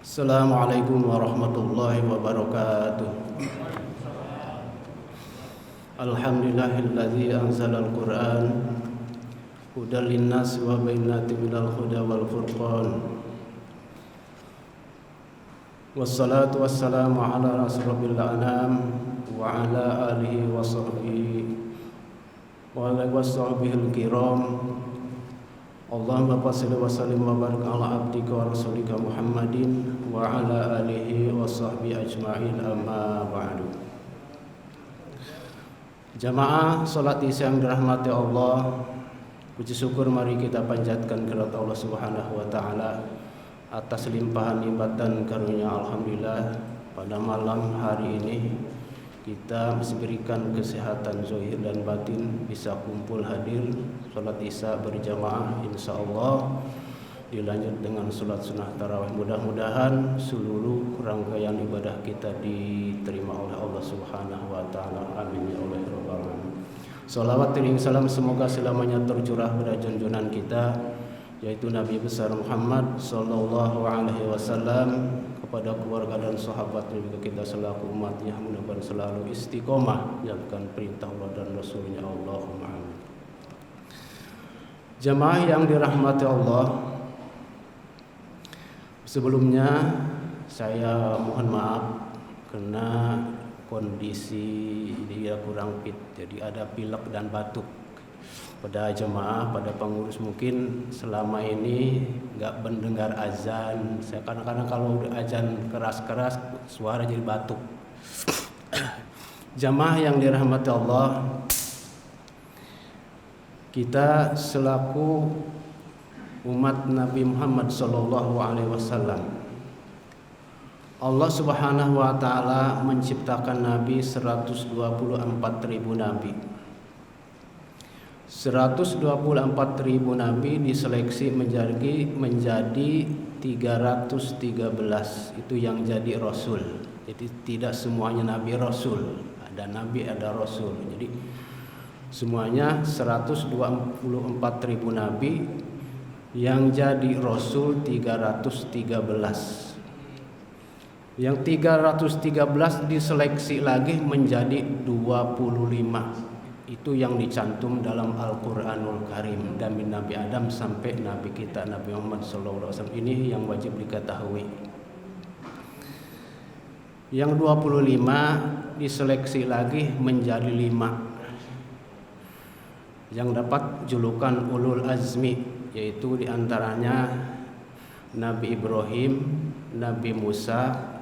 Assalamualaikum warahmatullahi wabarakatuh. Alhamdulillahilladzi anzalal Qur'an hudal linnas wa bayyinatin minal huda wal furqan. Wassalatu wassalamu ala asyrafil anam wa ala alihi wa sahbihi kiram. Allahumma shalli wa sallim wa barik ala abdika wa rasulika Muhammadin wa ala alihi wa sahbihi ajma'in, amma ba'du. Jamaah salat Isya yang dirahmati Allah, puji syukur mari kita panjatkan kepada Allah Subhanahu wa taala atas limpahan nikmat dan karunia. Alhamdulillah pada malam hari ini kita diberikan kesehatan zahir dan batin, bisa kumpul hadir salat Isya berjamaah. Insyaallah dilanjut dengan salat sunnah tarawih. Mudah-mudahan seluruh rangkaian ibadah kita diterima oleh Allah Subhanahu wa taala. Amin ya Allah rabbal alamin. Salawat dan salam semoga selamanya tercurah pada junjungan kita, yaitu Nabi besar Muhammad sallallahu alaihi wasallam, kepada keluarga dan sahabatnya, juga kita selaku umatnya mudah-mudahan selalu istiqomah jalankan perintah Allah dan Rasulnya. Allahumma amin. Jamaah yang dirahmati Allah, sebelumnya saya mohon maaf karena kondisi dia kurang fit, jadi ada pilek dan batuk. Pada jemaah, pada pengurus mungkin selama ini nggak mendengar azan. Saya kadang-kadang kalau udah azan keras-keras suara jadi batuk. Jemaah yang dirahmati Allah, kita selaku umat Nabi Muhammad sallallahu alaihi wasallam, Allah Subhanahu wa taala menciptakan nabi 124.000 nabi. 124.000 nabi diseleksi menjadi 313 itu yang jadi rasul. Jadi tidak semuanya nabi rasul, ada nabi ada rasul. Jadi semuanya 124.000 nabi, yang jadi rasul 313. Yang 313 diseleksi lagi menjadi 25. Itu yang dicantum dalam Al-Quranul Karim, dari Nabi Adam sampai Nabi kita Nabi Muhammad SAW. Ini yang wajib diketahui. Yang 25 diseleksi lagi menjadi 5 yang dapat julukan Ulul Azmi, yaitu diantaranya Nabi Ibrahim, Nabi Musa,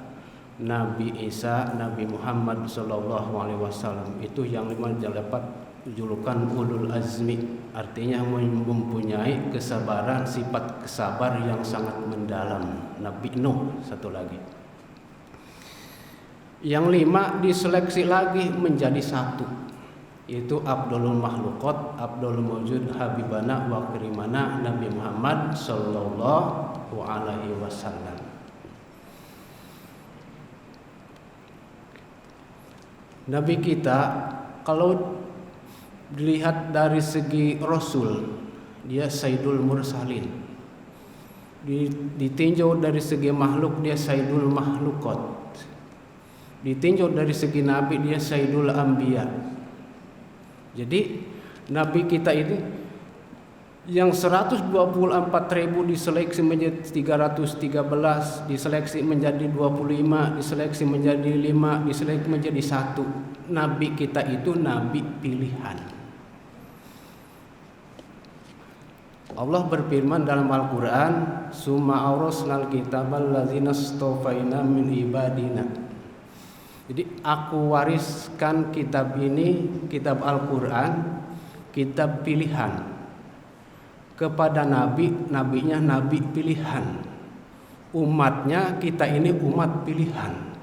Nabi Isa, Nabi Muhammad sallallahu alaihi wasallam. Itu yang dapat julukan Ulul Azmi, artinya mempunyai kesabaran, sifat kesabar yang sangat mendalam. Nabi Nuh satu lagi. Yang 5 diseleksi lagi menjadi 1, yaitu Abdulul Makhluqat, Abdul Mawjud, Habibana wa Karimana, Nabi Muhammad sallallahu alaihi wasallam. Nabi kita kalau dilihat dari segi Rasul, dia Sayyidul Mursalin. Ditinjau dari segi makhluk, dia Sayyidul Makhluqat. Ditinjau dari segi Nabi, dia Sayyidul Anbiya. Jadi Nabi kita ini yang 124.000 diseleksi menjadi 313, diseleksi menjadi 25, diseleksi menjadi 5, diseleksi menjadi 1. Nabi kita itu nabi pilihan. Allah berfirman dalam Al-Quran, summa awrasnal kitabal ladzina astafaina min ibadina. Jadi aku wariskan kitab ini, kitab Al-Quran, kitab pilihan, kepada nabi, nabinya nabi pilihan. Umatnya kita ini umat pilihan.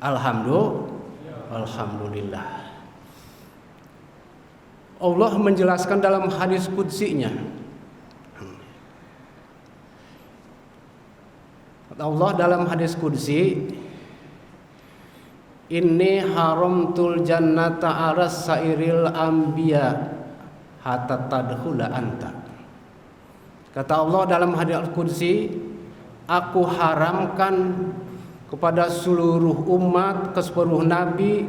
Alhamdulillah. Allah menjelaskan dalam hadis qudsinya. Allah dalam hadis qudsi, inni haramtul jannata ala sairil anbiya hatta tadkhula anta. Kata Allah dalam hadis Al-Qudsi, Aku haramkan kepada seluruh umat, ke seluruh nabi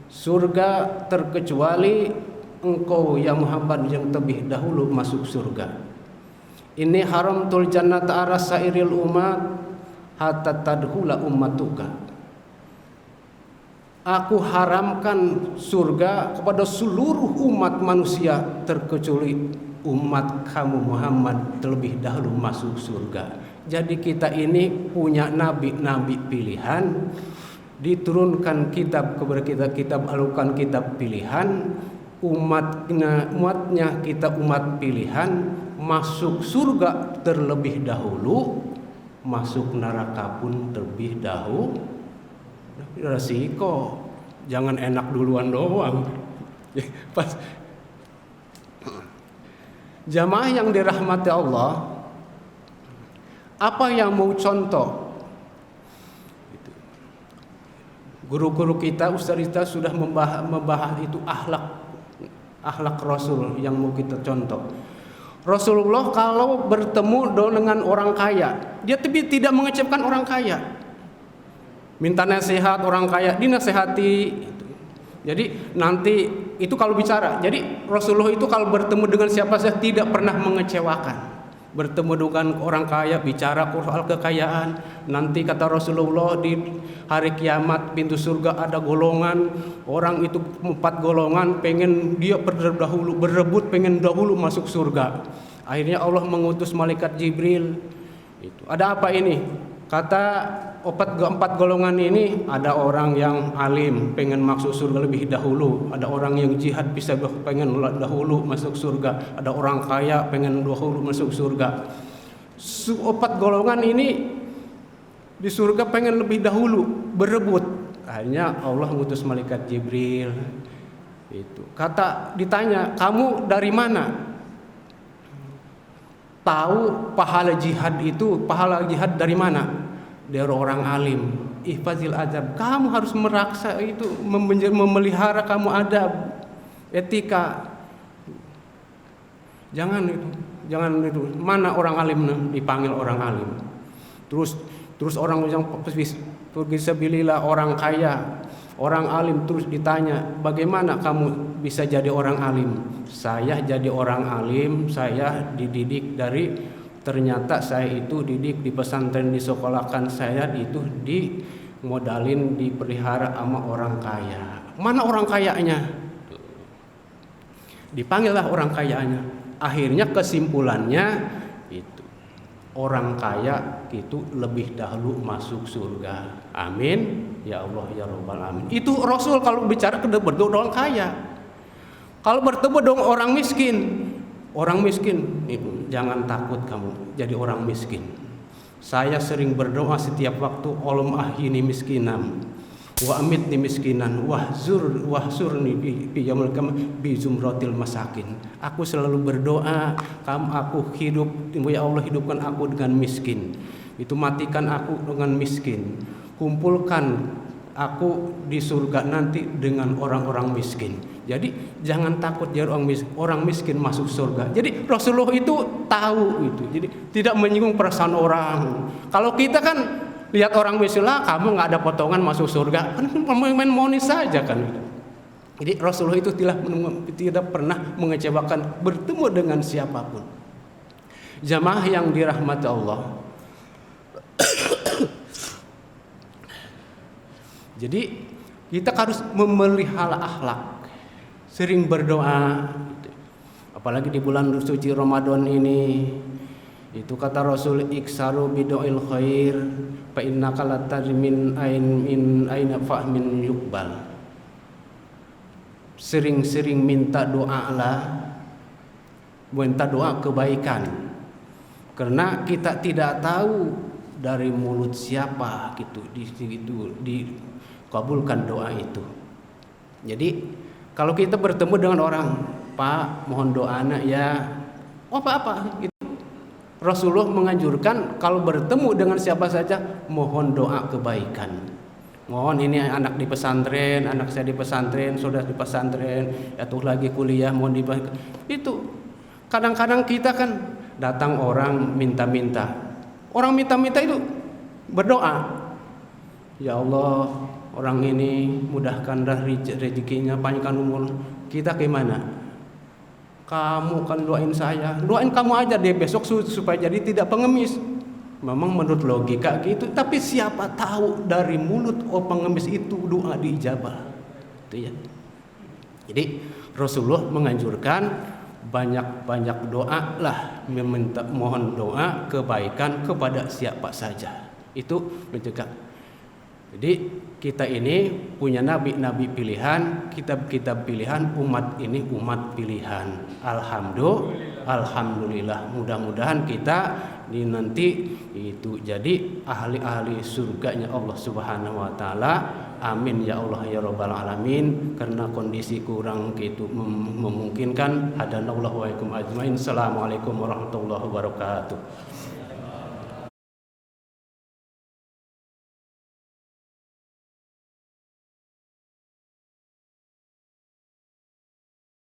surga terkecuali engkau ya Muhammad yang terlebih dahulu masuk surga. Ini haramtul jannata ala sairil umat hatta tadkhula ummatuka. Aku haramkan surga kepada seluruh umat manusia terkecuali umat kamu Muhammad terlebih dahulu masuk surga. Jadi kita ini punya nabi-nabi pilihan, diturunkan kitab kepada kita, kitab Al-Quran kitab pilihan, umatnya kita umat pilihan, masuk surga terlebih dahulu, masuk neraka pun terlebih dahulu. Resiko, jangan enak duluan doang. Pas jamaah yang dirahmati Allah, apa yang mau contoh? Guru-guru kita, ustaz kita sudah membahas itu akhlak Rasul yang mau kita contoh. Rasulullah kalau bertemu dengan orang kaya, dia tidak mengecapkan orang kaya. Minta nasihat orang kaya, dinasehati. Jadi nanti itu kalau bicara. Jadi Rasulullah itu kalau bertemu dengan siapa saja tidak pernah mengecewakan. Bertemu dengan orang kaya, bicara soal kekayaan. Nanti kata Rasulullah di hari kiamat pintu surga ada golongan, orang itu 4 golongan pengen dia berebut pengen dahulu masuk surga. Akhirnya Allah mengutus malaikat Jibril. Itu ada apa ini? Kata 4 golongan ini, ada orang yang alim pengen masuk surga lebih dahulu, ada orang yang jihad bisa pengen dahulu masuk surga, ada orang kaya pengen dahulu masuk surga. 4 golongan ini di surga pengen lebih dahulu berebut. Akhirnya Allah mengutus malaikat Jibril. Itu kata ditanya, kamu dari mana? Tahu pahala jihad itu, pahala jihad dari mana? Dari orang alim. Ihfazil adab, kamu harus meraksa itu, memelihara kamu adab, etika. Jangan itu. Mana orang alim? Dipanggil orang alim. Terus orang yang fisabilillah, orang kaya, orang alim terus ditanya, bagaimana kamu bisa jadi orang alim? Saya jadi orang alim, saya dididik dari, ternyata saya itu didik di pesantren, disekolahkan saya itu dimodalin, dipelihara sama orang kaya. Mana orang kayanya? Dipanggillah orang kayanya. Akhirnya kesimpulannya itu orang kaya itu lebih dahulu masuk surga. Amin ya Allah ya Rabbal alamin. Itu Rasul kalau bicara bertemu dengan orang kaya. Kalau bertemu dengan orang miskin itu jangan takut kamu jadi orang miskin. Saya sering berdoa setiap waktu, Allahumma ahyini miskinan wa amitni miskinan wahsurni bi yaumil qiyamah bi zumratil masakin. Aku selalu berdoa, aku hidup, ya Allah hidupkan aku dengan miskin. Itu matikan aku dengan miskin. Kumpulkan aku di surga nanti dengan orang-orang miskin. Jadi jangan takut jadi orang miskin masuk surga. Jadi Rasulullah itu tahu itu. Jadi tidak menyinggung perasaan orang. Kalau kita kan lihat orang miskin lah, kamu nggak ada potongan masuk surga, kan main monis saja kan. Jadi Rasulullah itu tidak pernah mengecewakan bertemu dengan siapapun. Jamaah yang dirahmati Allah. Jadi kita harus memelihara akhlak. Sering berdoa, apalagi di bulan suci Ramadan ini. Itu kata Rasul, iksaru bidoil khair fa innaka latadri min aina fahmin yuqbal. Sering-sering minta doa lah, minta doa kebaikan, karena kita tidak tahu dari mulut siapa gitu dikabulkan doa itu. Jadi kalau kita bertemu dengan orang, Pak, mohon doanya ya, apa-apa gitu. Rasulullah menganjurkan kalau bertemu dengan siapa saja, mohon doa kebaikan. Mohon ini anak di pesantren, anak saya di pesantren, saudara di pesantren, atau lagi kuliah, mohon dibantu. Itu kadang-kadang kita kan datang orang minta-minta, Orang minta-minta itu berdoa, ya Allah, orang ini mudahkanlah rezekinya, panjangkan umur. Kita gimana? Kamu kan doain saya, doain kamu aja deh besok supaya jadi tidak pengemis. Memang menurut logika gitu, tapi siapa tahu dari mulut pengemis itu doa diijabah. Itu ya. Jadi Rasulullah menganjurkan banyak-banyak doa lah, meminta mohon doa kebaikan kepada siapa saja. Itu mencegah. Jadi kita ini punya nabi-nabi pilihan, kitab-kitab pilihan, umat ini umat pilihan. Alhamdulillah. Mudah-mudahan kita nanti itu jadi ahli-ahli surganya Allah Subhanahu wa taala. Amin ya Allah ya rabbal alamin. Karena kondisi kurang gitu memungkinkan. Hadanallahu wa iyyakum ajmain. Assalamualaikum warahmatullahi wabarakatuh.